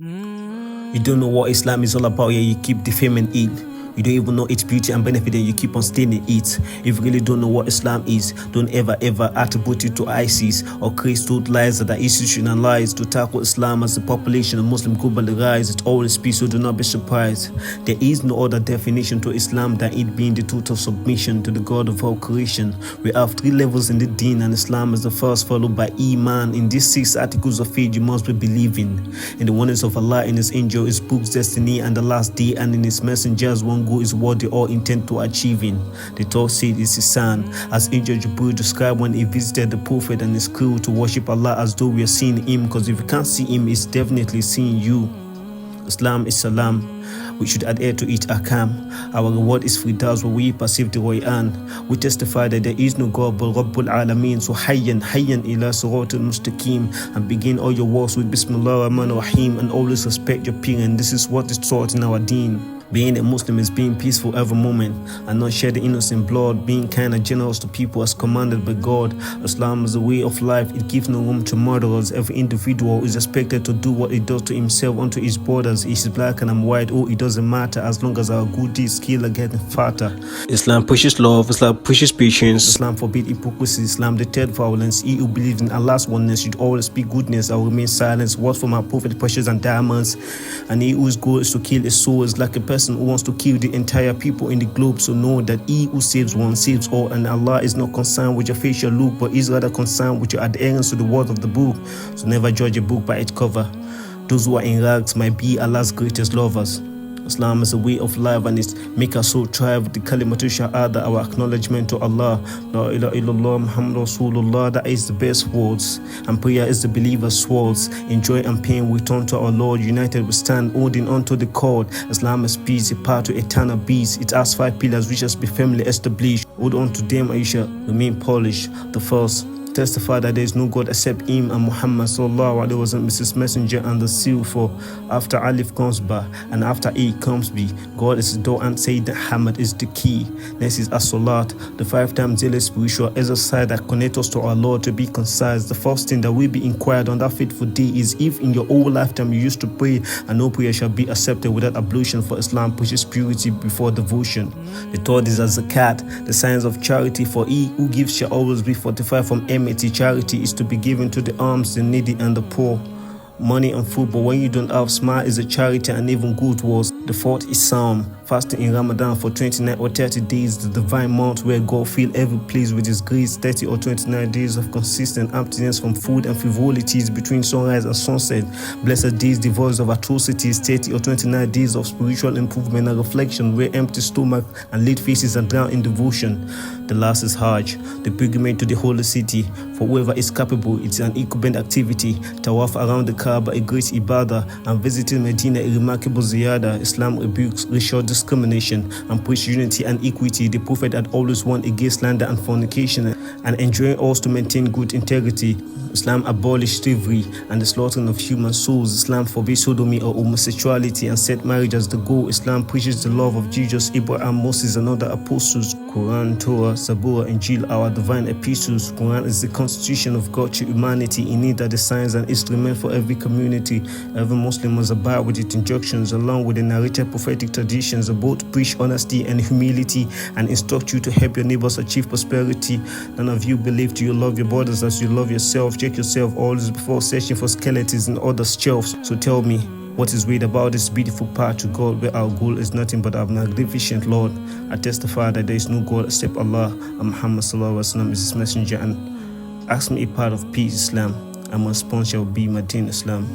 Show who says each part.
Speaker 1: You don't know what Islam is all about, yet you keep defaming it. You don't even know its beauty and benefit, and you keep on staining it. If you really don't know what Islam is, don't ever attribute it to ISIS or create those lies that are institutionalized to tackle Islam as the population of Muslim globally rise. It always be, so do not be surprised. There is no other definition to Islam than it being the total submission to the God of all creation. We have 3 levels in the deen, and Islam is the first, followed by Iman. In these 6 articles of faith, you must be believing in the oneness of Allah, in His angel, His books, destiny, and the last day, and in His messengers. One goal is what they all intend to achieving. The third seed is His son, as Angel Jibril described when he visited the Prophet and his crew to worship Allah as though we are seeing Him, because if you can't see Him, He's definitely seeing you. Islam is salam. We should adhere to it akam. Our reward is firdaus, where we perceive the Quran. We testify that there is no God but Rabbul Alameen. So hayyan ila siratul mustaqim, and begin all your works with Bismillah ar-Rahman ar-Rahim, and always respect your parents. This is what is taught in our deen. Being a Muslim is being peaceful every moment and not shedding innocent blood, being kind and generous to people as commanded by God. Islam is a way of life. It gives no room to murderers. Every individual is expected to do what he does to himself unto his brothers. He's black and I'm white, oh, it doesn't matter as long as our good deeds kill are getting fatter. Islam pushes love. Islam pushes patience. Islam forbids hypocrisy. Islam deterred violence. He who believes in Allah's oneness should always speak goodness or remain silent. Words from our prophet, precious and diamonds. And he whose goal is to kill his soul is like a person who wants to kill the entire people in the globe. So know that He who saves one saves all, and Allah is not concerned with your facial look, but is rather concerned with your adherence to the word of the book. So never judge a book by its cover. Those who are in rags might be Allah's greatest lovers. Islam is a way of life, and it makes us so thrive. The kalimatu shahada, our acknowledgement to Allah, La ilaha illallah Muhammad Rasulullah, that is the best words, and prayer is the believer's words. In joy and pain we turn to our Lord, united we stand, holding on to the cord. Islam is peace, a path to eternal peace. It has 5 pillars which must be firmly established. Hold on to them and you shall remain polished. The first, testify that there is no God except Him, and Muhammad sallallahu alaihi wasallam is His messenger and the seal. For after Alif comes Ba, and after A comes B. God is the door, and Sayyidina Muhammad is the key. Next is as-salat, the 5 times daily spiritual exercise that connects us to our Lord. To be concise, the first thing that will be inquired on that faithful day is if in your whole lifetime you used to pray, and no prayer shall be accepted without ablution, for Islam pushes purity before devotion. The third is az-zakat, the signs of charity, for he who gives shall always be fortified from enmity. Charity is to be given to the alms, the needy and the poor. Money and food, but when you don't have, smile is a charity and even good words. The fourth is Psalm, fasting in Ramadan for 29 or 30 days, the divine month where God fills every place with His grace. 30 or 29 days of consistent abstinence from food and frivolities between sunrise and sunset. Blessed days devoid of atrocities. 30 or 29 days of spiritual improvement and reflection, where empty stomach and laid faces are drowned in devotion. The last is Hajj, the pilgrimage to the holy city. For whoever is capable, it's an incumbent activity. Tawaf around the Kaaba, a great ibadah, and visiting Medina, a remarkable ziyada. Islam rebukes racial discrimination and preaches unity and equity. The Prophet had always warned against slander and fornication, and enjoined us to maintain good integrity. Islam abolished slavery and the slaughtering of human souls. Islam forbids sodomy or homosexuality and set marriage as the goal. Islam preaches the love of Jesus, Abraham, Moses, and other apostles. Quran, Torah, Zabur, Injil, our divine epistles. Quran is the constitution of God to humanity. In it are the signs and instruments for every community. Every Muslim must abide with its injunctions, along with the narrated prophetic traditions. Both preach honesty and humility and instruct you to help your neighbors achieve prosperity. None of you believe to you love your brothers as you love yourself. Check yourself always before searching for skeletons in other shelves. So tell me, what is weird about this beautiful path to God, where our goal is nothing but our magnificent Lord? I testify that there is no God except Allah, and Muhammad sallallahu alaihi wasallam is His messenger. And ask me a part of peace, Islam, and my response shall be Madin Islam.